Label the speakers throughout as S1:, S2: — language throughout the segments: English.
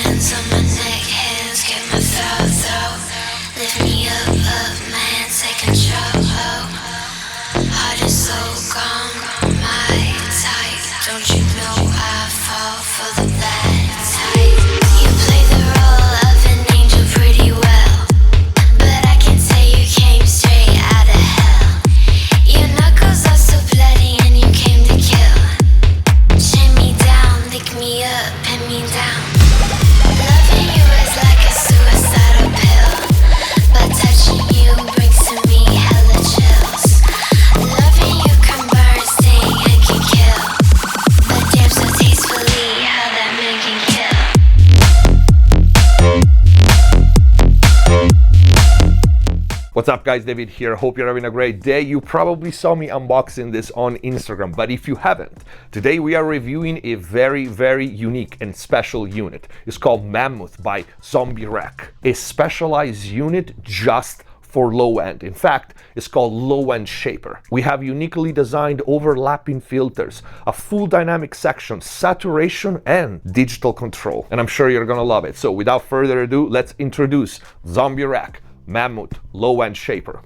S1: hands on my neck, hands get my thoughts out. Lift me up, my hands take control. Heart is so calm, my type. Don't you know I fall for the bad type? You play the role of an angel pretty well, but I can say you came straight out of hell. Your knuckles are so bloody and you came to kill. Chain me down, lick me up, pin me down. Loving you is like a suicidal pill, but touching you brings to me hella chills. Loving you can burn, sting, and can kill, but damn so tastefully how that man can kill.
S2: What's up guys, David here. Hope you're having a great day. You probably saw me unboxing this on Instagram, but if you haven't, today we are reviewing a very unique and special unit. It's called MAMMUT by ZombiRec, a specialized unit just for low end. In fact, it's called low end shaper. We have uniquely designed overlapping filters, a full dynamic section, saturation, and digital control. And I'm sure you're gonna love it. So without further ado, let's introduce ZombiRec MAMMUT low end shaper.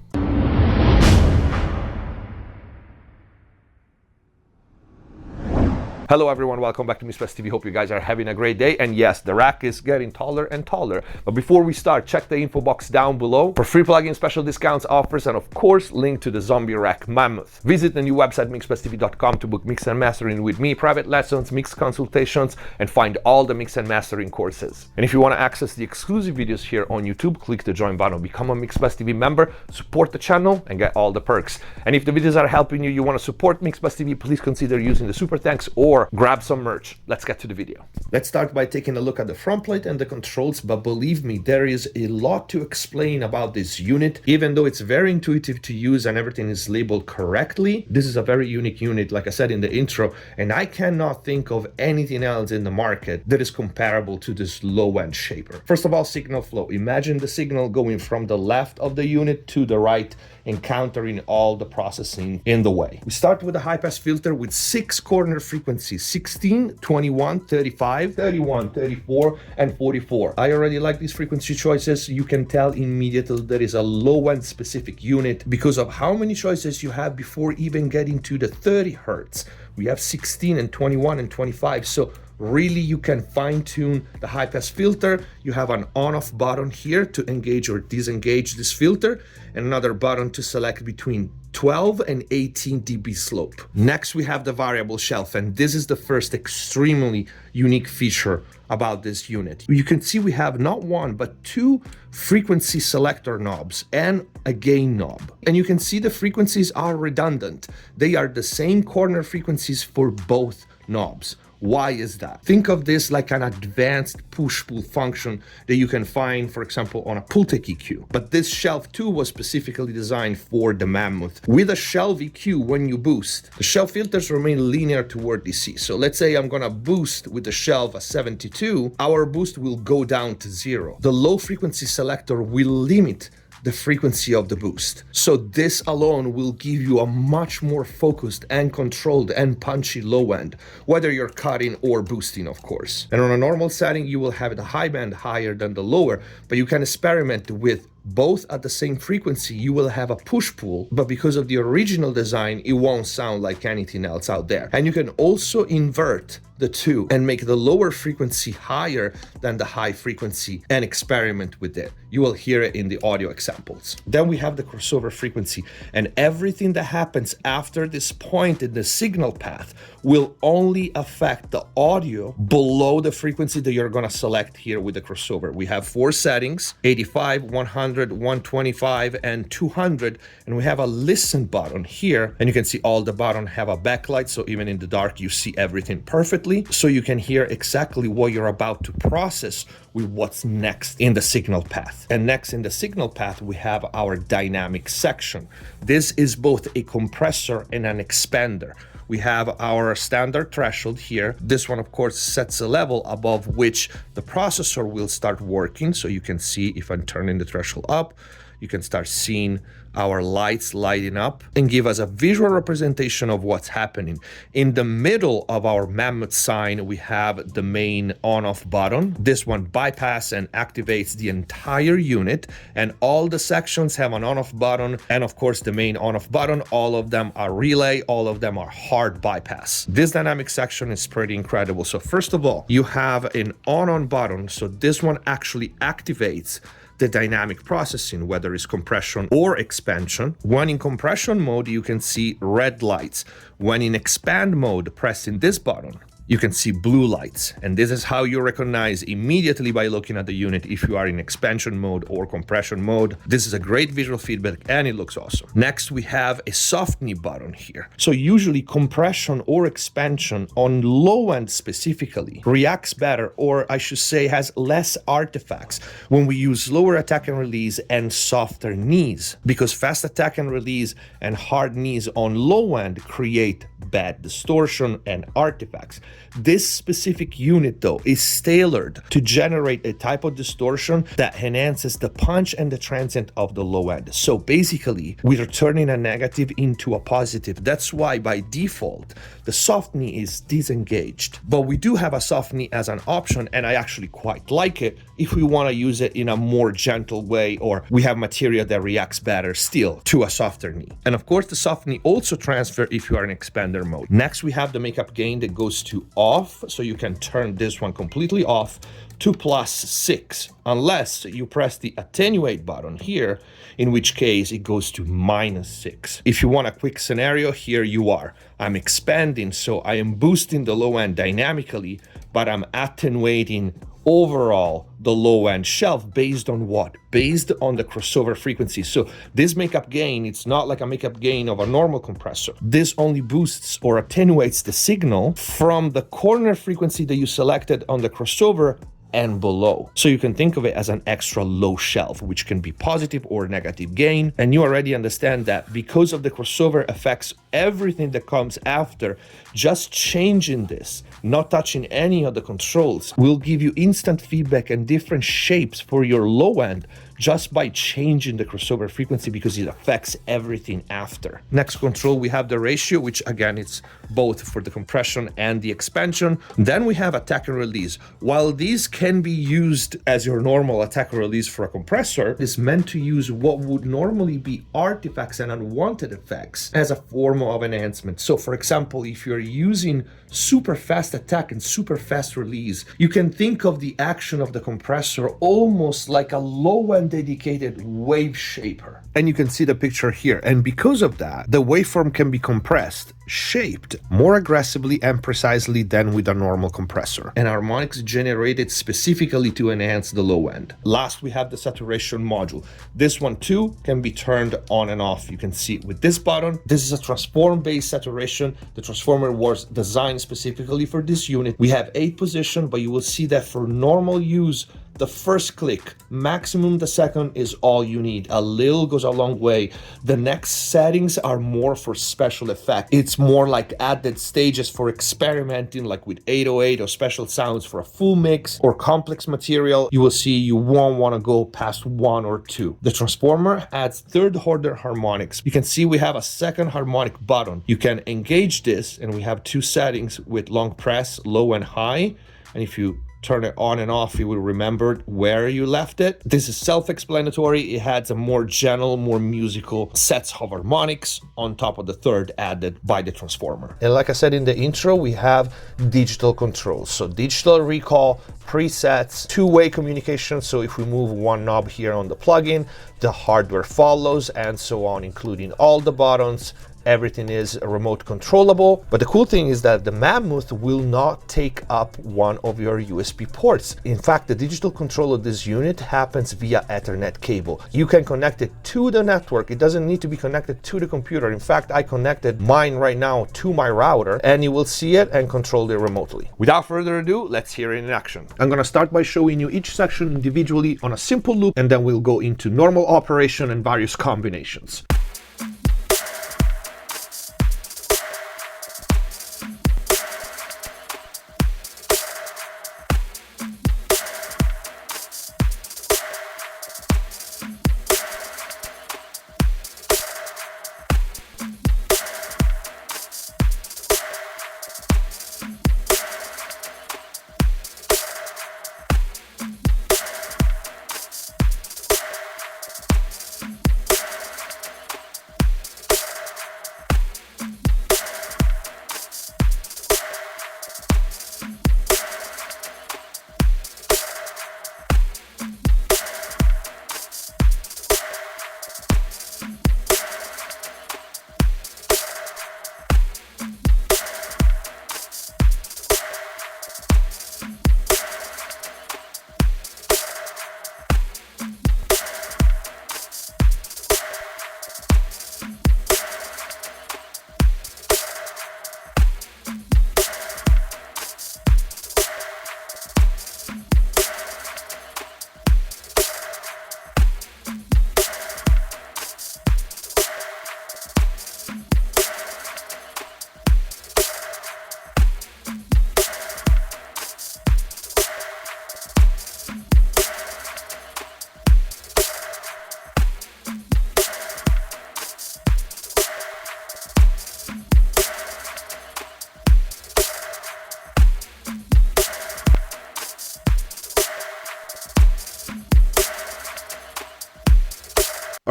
S2: Hello everyone, welcome back to McSolaar TV. Hope you guys are having a great day. And yes, the rack is getting taller and taller. But before we start, check the info box down below for free plugin special discounts, offers, and of course, link to the ZombiRec MAMMUT. Visit the new website MixPlusTV.com to book mix and mastering with me, private lessons, mix consultations, and find all the mix and mastering courses. And if you want to access the exclusive videos here on YouTube, click the join button, become a MixPlusTV member, support the channel, and get all the perks. And if the videos are helping you, you want to support MixPlusTV, please consider using the super thanks or grab some merch. Let's get to the video. Let's start by taking a look at the front plate and the controls, but believe me, there is a lot to explain about this unit. Even though it's very intuitive to use and everything is labeled correctly, this is a very unique unit, like I said in the intro, and I cannot think of anything else in the market that is comparable to this low-end shaper. First of all, signal flow. Imagine the signal going from the left of the unit to the right, encountering all the processing in the way. We start with a high-pass filter with 6 corner frequencies, 16, 21, 35, 31, 34, and 44. I already like these frequency choices. You can tell immediately there is a low-end specific unit because of how many choices you have before even getting to the 30 hertz. We have 16 and 21 and 25, so really you can fine-tune the high-pass filter. You have an on-off button here to engage or disengage this filter, and another button to select between 12 and 18 dB slope. Next, we have the variable shelf, and this is the first extremely unique feature about this unit. You can see we have not one, but 2 frequency selector knobs and a gain knob. And you can see the frequencies are redundant. They are the same corner frequencies for both knobs. Why is that? Think of this like an advanced push-pull function that you can find, for example, on a Pultec EQ. But this shelf too was specifically designed for the MAMMUT. With a shelf EQ, when you boost, the shelf filters remain linear toward DC. So let's say I'm gonna boost with the shelf at 72, our boost will go down to 0. The low frequency selector will limit the frequency of the boost. So this alone will give you a much more focused and controlled and punchy low end, whether you're cutting or boosting, of course. And on a normal setting, you will have the high band higher than the lower, but you can experiment with both at the same frequency. You will have a push-pull, but because of the original design, it won't sound like anything else out there. And you can also invert the two and make the lower frequency higher than the high frequency and experiment with it. You will hear it in the audio examples. Then we have the crossover frequency, and everything that happens after this point in the signal path will only affect the audio below the frequency that you're gonna select here with the crossover. We have 4 settings, 85, 100, 125, and 200, and we have a listen button here, and you can see all the buttons have a backlight, so even in the dark you see everything perfectly, so you can hear exactly what you're about to process with what's next in the signal path. And next in the signal path, we have our dynamic section. This is both a compressor and an expander. We have our standard threshold here. This one, of course, sets a level above which the processor will start working. So you can see if I'm turning the threshold up, you can start seeing our lights lighting up and give us a visual representation of what's happening. In the middle of our MAMMUT sign, we have the main on-off button. This one bypasses and activates the entire unit, and all the sections have an on-off button, and of course the main on-off button, all of them are relay, all of them are hard bypass. This dynamic section is pretty incredible. So first of all, you have an on button, so this one actually activates the dynamic processing, whether it's compression or expansion. When in compression mode, you can see red lights. When in expand mode, pressing this button, you can see blue lights. And this is how you recognize immediately by looking at the unit if you are in expansion mode or compression mode. This is a great visual feedback and it looks awesome. Next, we have a softening button here. So usually compression or expansion on low end specifically reacts better, or I should say has less artifacts when we use lower attack and release and softer knees, because fast attack and release and hard knees on low end create bad distortion and artifacts. This specific unit though is tailored to generate a type of distortion that enhances the punch and the transient of the low end. So basically we're turning a negative into a positive. That's why by default the soft knee is disengaged, but we do have a soft knee as an option, and I actually quite like it if we want to use it in a more gentle way, or we have material that reacts better still to a softer knee. And of course the soft knee also transfer if you are in expander mode. Next we have the makeup gain that goes to off, so you can turn this one completely off to +6 unless you press the attenuate button here, in which case it goes to -6. If you want a quick scenario, here you are. I'm expanding, so I am boosting the low end dynamically, but I'm attenuating overall the low end shelf based on what? Based on the crossover frequency. So this makeup gain, it's not like a makeup gain of a normal compressor. This only boosts or attenuates the signal from the corner frequency that you selected on the crossover and below. So you can think of it as an extra low shelf, which can be positive or negative gain. And you already understand that because of the crossover affects everything that comes after, just changing this, not touching any of the controls, will give you instant feedback and different shapes for your low end just by changing the crossover frequency, because it affects everything after. Next control, we have the ratio, which again, it's both for the compression and the expansion. Then we have attack and release. While these can be used as your normal attack and release for a compressor, it's meant to use what would normally be artifacts and unwanted effects as a form of enhancement. So for example, if you're using super fast attack and super fast release, you can think of the action of the compressor almost like a low end dedicated wave shaper. And you can see the picture here. And because of that, the waveform can be compressed, shaped more aggressively and precisely than with a normal compressor, and harmonics generated specifically to enhance the low end. Last, we have the saturation module. This one too can be turned on and off. You can see with this button. This is a transform-based saturation. The transformer was designed specifically for this unit. We have 8 positions, but you will see that for normal use, the first click, maximum the second, is all you need. A little goes a long way. The next settings are more for special effect. It's more like added stages for experimenting, like with 808 or special sounds for a full mix or complex material. You will see you won't want to go past 1 or 2. The transformer adds third order harmonics. You can see we have a second harmonic button. You can engage this, and we have 2 settings with long press, low and high. And if you turn it on and off, you will remember where you left it. This is self-explanatory. It adds a more gentle, more musical sets of harmonics on top of the third added by the transformer. And like I said in the intro, we have digital controls. So digital recall, presets, two-way communication. So if we move one knob here on the plugin, the hardware follows, and so on, including all the buttons. Everything is remote controllable. But the cool thing is that the MAMMUT will not take up one of your USB ports. In fact, the digital control of this unit happens via Ethernet cable. You can connect it to the network. It doesn't need to be connected to the computer. In fact, I connected mine right now to my router, and you will see it and control it remotely. Without further ado, let's hear it in action. I'm gonna start by showing you each section individually on a simple loop, and then we'll go into normal operation and various combinations.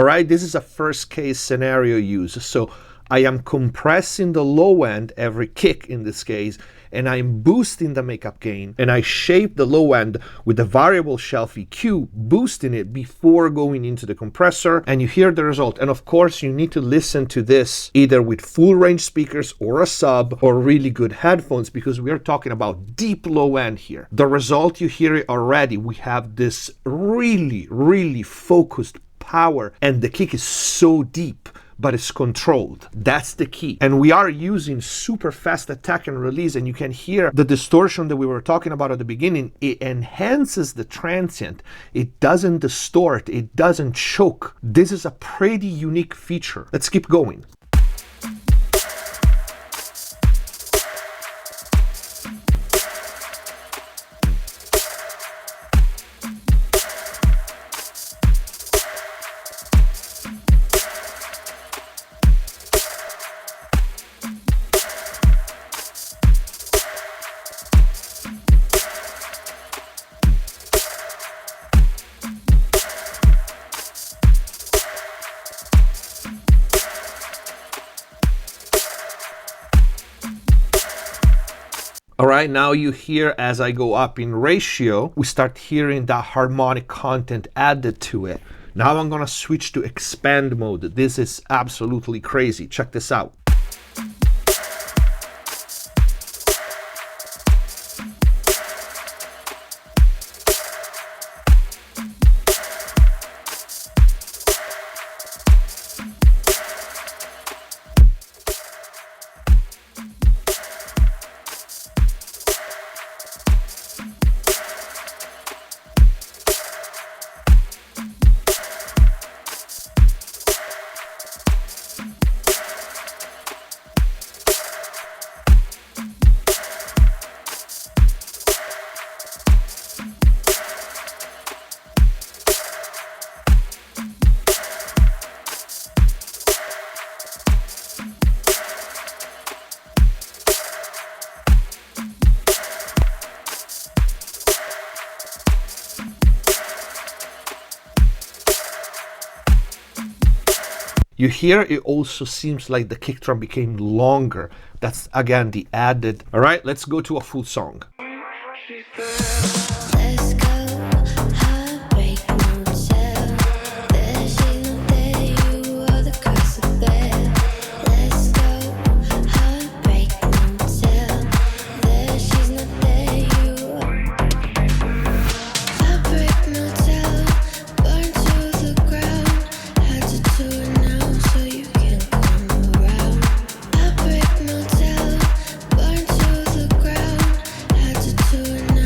S2: right, this is a first case scenario use. So I am compressing the low end every kick in this case, and I'm boosting the makeup gain, and I shape the low end with the variable shelf EQ, boosting it before going into the compressor, and you hear the result. And of course, you need to listen to this either with full range speakers or a sub or really good headphones, because we are talking about deep low end here. The result, you hear it already. We have this really, really focused power, and the kick is so deep, but it's controlled. That's the key. And we are using super fast attack and release, and you can hear the distortion that we were talking about at the beginning. It enhances the transient. It doesn't distort. It doesn't choke. This is a pretty unique feature. Let's keep going. All right, now you hear as I go up in ratio, we start hearing that harmonic content added to it. Now I'm gonna switch to expand mode. This is absolutely crazy. Check this out. You hear it also seems like the kick drum became longer. That's again the added. All right, let's go to a full song.
S1: Let's go, heartbreak motel. There she's not there, you are the curse of bed. Let's go, heartbreak motel. There she's not there, you are heartbreak motel. Burn to the ground, had to do it now so you can come around. Heartbreak motel, burn to the ground, had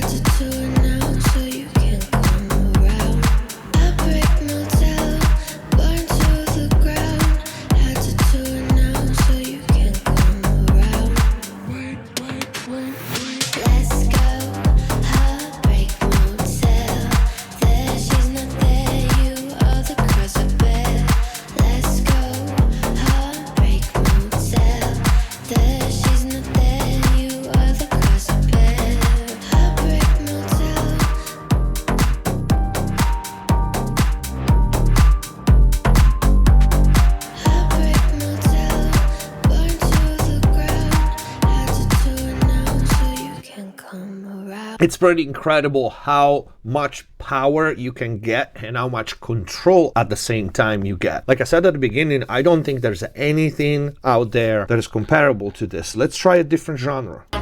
S1: to do it now so you. Heartbreak motel, burn to the ground, had to do it now so you can come around. Heartbreak motel, burn to the ground, had to do it now so you can come around. Let's go, heartbreak motel. There she's not there, you are the curse of bed. Let's go, heartbreak motel. There she's not there, you are the curse of bed. Heartbreak motel. Heartbreak motel, burn to the ground, had to do it now so you can come around.
S2: It's pretty incredible how much power you can get and how much control at the same time you get. Like I said at the beginning, I don't think there's anything out there that is comparable to this. Let's try a different genre.
S3: This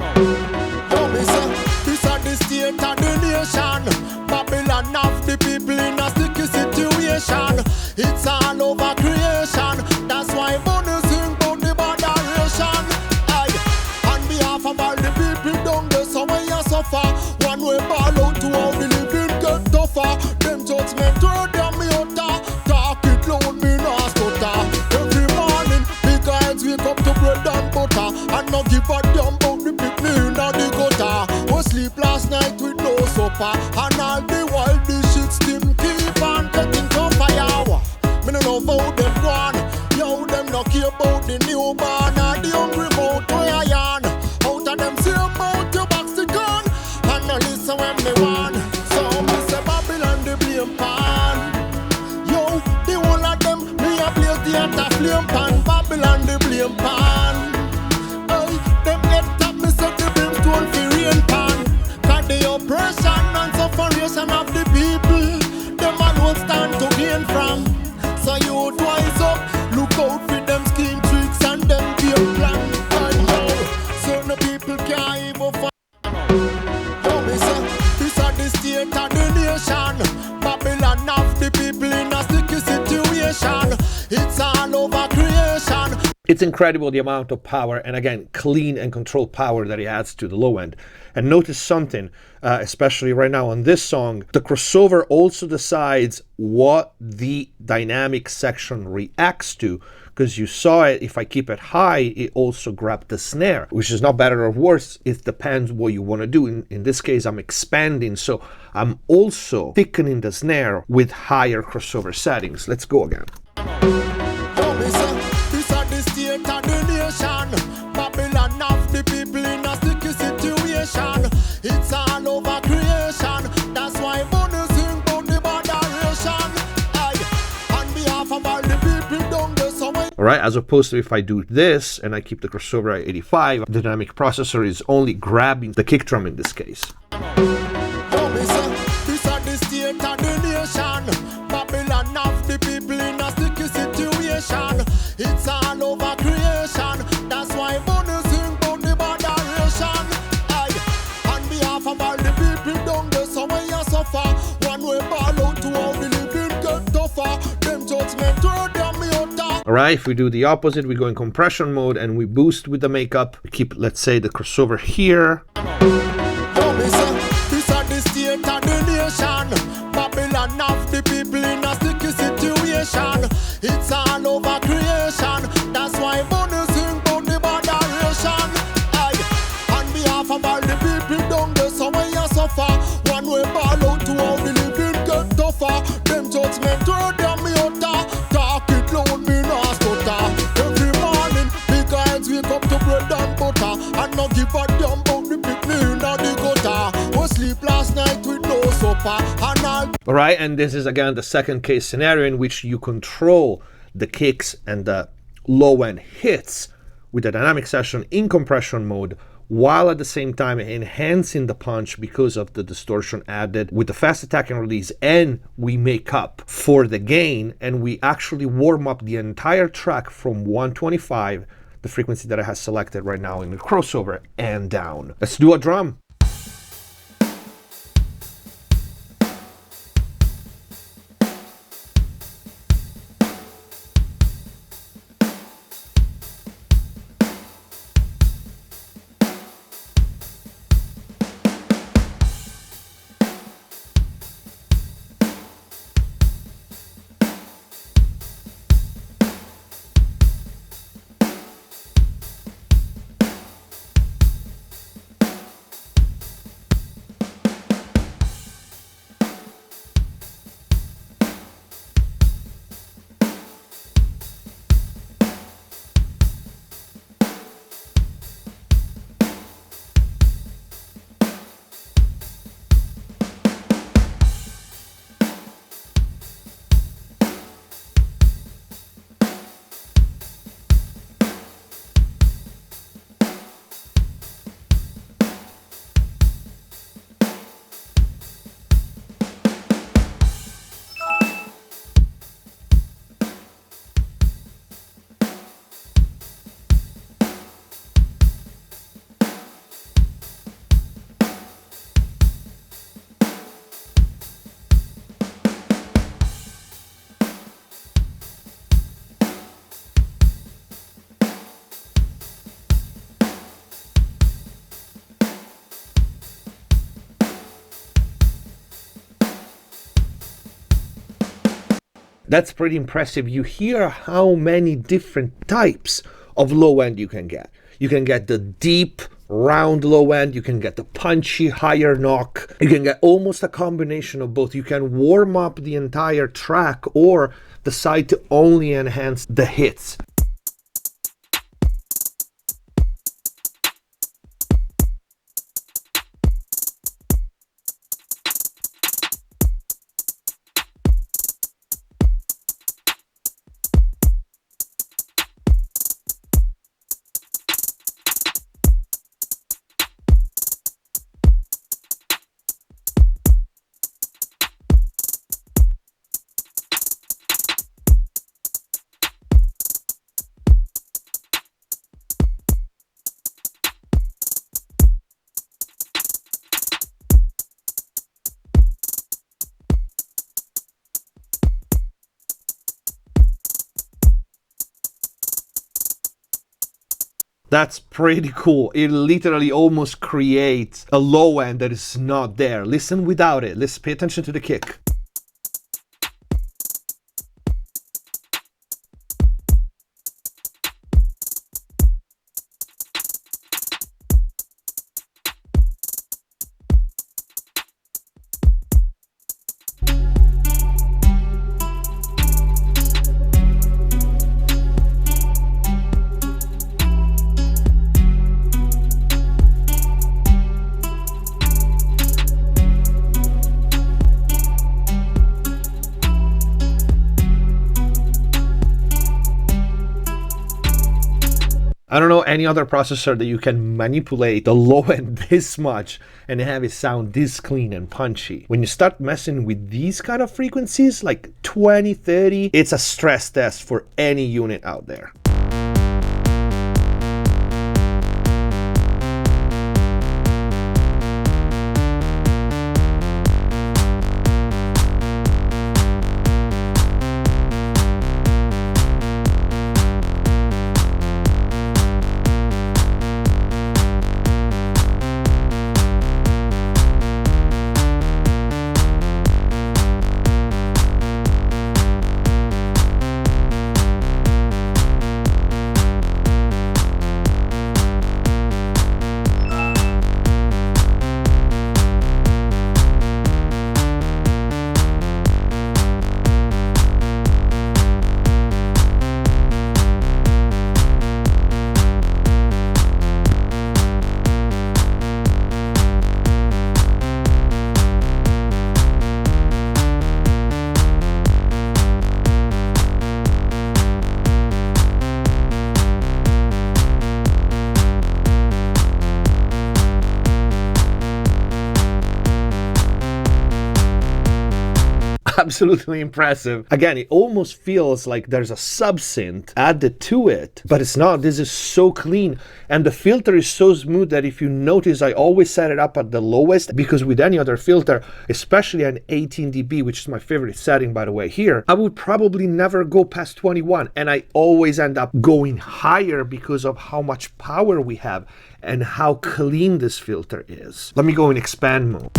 S3: are the state of the nation. Babylon of the people in a sticky situation. It's all over creation. That's why money sing about the moderation. Aye. On behalf of all the people down there, so when you suffer, one way ball out to all the living get tougher. Them judgment throw them utter. Talk it loud, me not stutter. Every morning, big guys wake up to bread and butter. And not give a damn about suffer. And all the while the shit still keep on getting tougher, yo. Me no know how them gone. Yo, them no care about the newborn or the hungry mouth where I yarn. Out of them same mouth you box the gun. And no listen when me want. So me say Babylon the blame pan. Yo, the whole of them me a place the other flame pan. Babylon the blame pan. Hey, them head top me say the brimstone fi rain pan. Cause the oppression and sufferation of the people, them alone stand to gain from. So you wise up, look out for them scheme tricks and them game plan. I know certain people can't even find. Oh, me say, this are the state of the nation. Babylon of the people in a sticky situation. It's all over creation.
S2: It's incredible the amount of power, and again, clean and controlled power that he adds to the low end. And notice something, especially right now on this song, the crossover also decides what the dynamic section reacts to, because you saw it, if I keep it high, it also grabbed the snare, which is not better or worse, it depends what you want to do. In this case, I'm expanding, so I'm also thickening the snare with higher crossover settings. Let's go again.
S3: State of the nation, Babylon of the people in a sticky situation. It's all over creation. That's why money sing about the moderation. On behalf of all the people down there, so
S2: Alright, as opposed to if I do this and I keep the crossover at 85, the dynamic processor is only grabbing the kick drum in this case.
S3: This are the state of the nation, Babylon of the people in a sticky situation. It's all over creation. That's why money sing about the moderation. On behalf of all the people down there, so when you suffer, one way ball out to all the living get tougher. Them judgment word them me out.
S2: Alright, if we do the opposite, we go in compression mode and we boost with the makeup. We keep, let's say, the crossover here.
S3: This are the state of the nation, Babylon of the people in a sticky situation. It's all over creation. That's why money sing about the moderation. On behalf of all the people down there, so when you suffer, one way ball out to all the living get tougher. Them judgment word them me out. Talk it loud, me no stutter. Every morning, big guys wake up to bread and butter, and not give a damn about the picnic in the gutter. We sleep last night with no supper, and all.
S2: Alright, and this is again the second case scenario in which you control the kicks and the low end hits with the dynamic session in compression mode, while at the same time enhancing the punch because of the distortion added with the fast attack and release, and we make up for the gain and we actually warm up the entire track from 125, the frequency that I have selected right now in the crossover, and down. Let's do a drum. That's pretty impressive. You hear how many different types of low end you can get. You can get the deep round low end, you can get the punchy higher knock, you can get almost a combination of both. You can warm up the entire track or decide to only enhance the hits. That's pretty cool. It literally almost creates a low end that is not there. Listen without it. Let's pay attention to the kick. I don't know any other processor that you can manipulate the low end this much and have it sound this clean and punchy. When you start messing with these kind of frequencies, like 20, 30, it's a stress test for any unit out there. Absolutely impressive. Again, it almost feels like there's a sub-synth added to it, but it's not. This is so clean, and the filter is so smooth that if you notice, I always set it up at the lowest, because with any other filter, especially an 18 dB, which is my favorite setting by the way here, I would probably never go past 21, and I always end up going higher because of how much power we have and how clean this filter is. Let me go in expand mode.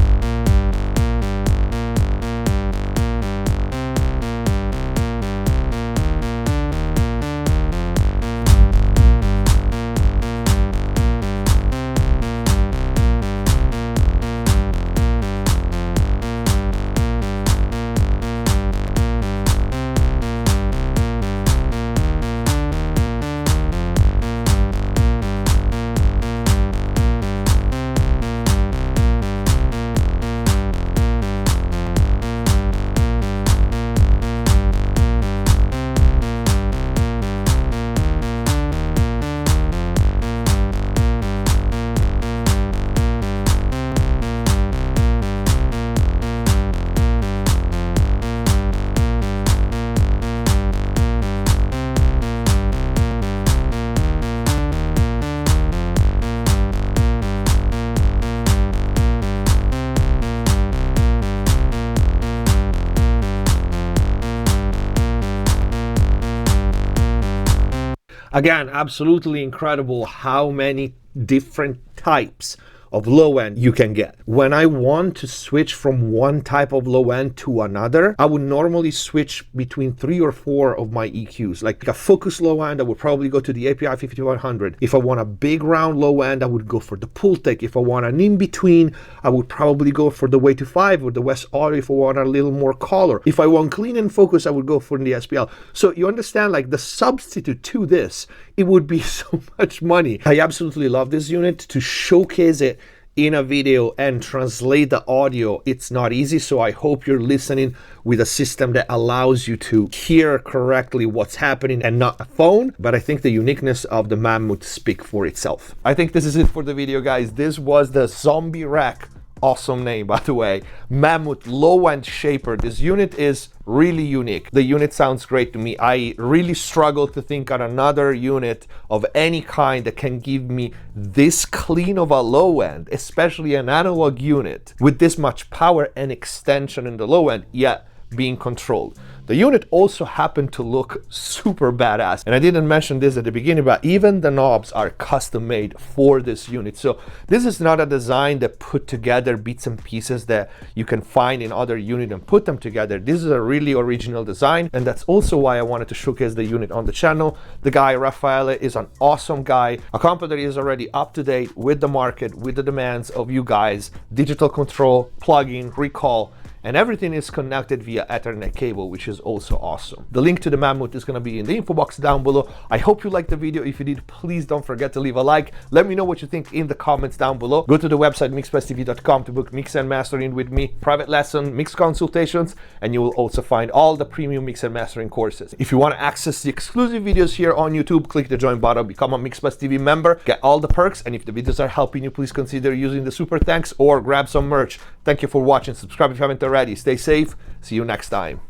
S2: Again, absolutely incredible how many different types of low end you can get. When I want to switch from one type of low end to another, I would normally switch between 3 or 4 of my EQs. Like a focus low end, I would probably go to the API 5100. If I want a big round low end, I would go for the Pultec. If I want an in-between, I would probably go for the Way to 5 or the West Audio if I want a little more color. If I want clean and focus, I would go for the SPL. So you understand, like the substitute to this, it would be so much money. I absolutely love this unit. To showcase it in a video and translate the audio, it's not easy. So I hope you're listening with a system that allows you to hear correctly what's happening and not a phone. But I think the uniqueness of the MAMMUT speak for itself. I think this is it for the video, guys. This was the Zombie Rack. Awesome name, by the way. MAMMUT low-end shaper. This unit is really unique. The unit sounds great to me. I really struggle to think on another unit of any kind that can give me this clean of a low end, especially an analog unit with this much power and extension in the low end, yet being controlled. The unit also happened to look super badass, and I didn't mention this at the beginning, but even the knobs are custom made for this unit. So this is not a design that put together bits and pieces that you can find in other units and put them together. This is a really original design, and that's also why I wanted to showcase the unit on the channel. The guy Raffaele is an awesome guy, a company that is already up to date with the market, with the demands of you guys, digital control, plugin, recall, and everything is connected via Ethernet cable, which is also awesome. The link to the MAMMUT is going to be in the info box down below. I hope you liked the video. If you did, please don't forget to leave a like. Let me know what you think in the comments down below. Go to the website mixpresstv.com to book mix and mastering with me, private lesson, mix consultations, and you will also find all the premium mix and mastering courses. If you want to access the exclusive videos here on YouTube, click the join button, become a MixPlus.tv member, get all the perks, and if the videos are helping you, please consider using the super thanks or grab some merch. Thank you for watching. Subscribe if you haven't already. Stay safe. See you next time.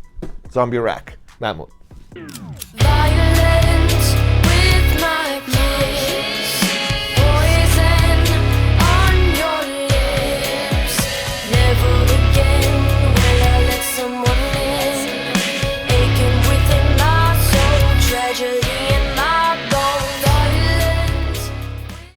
S2: Zombie Rack. MAMMUT.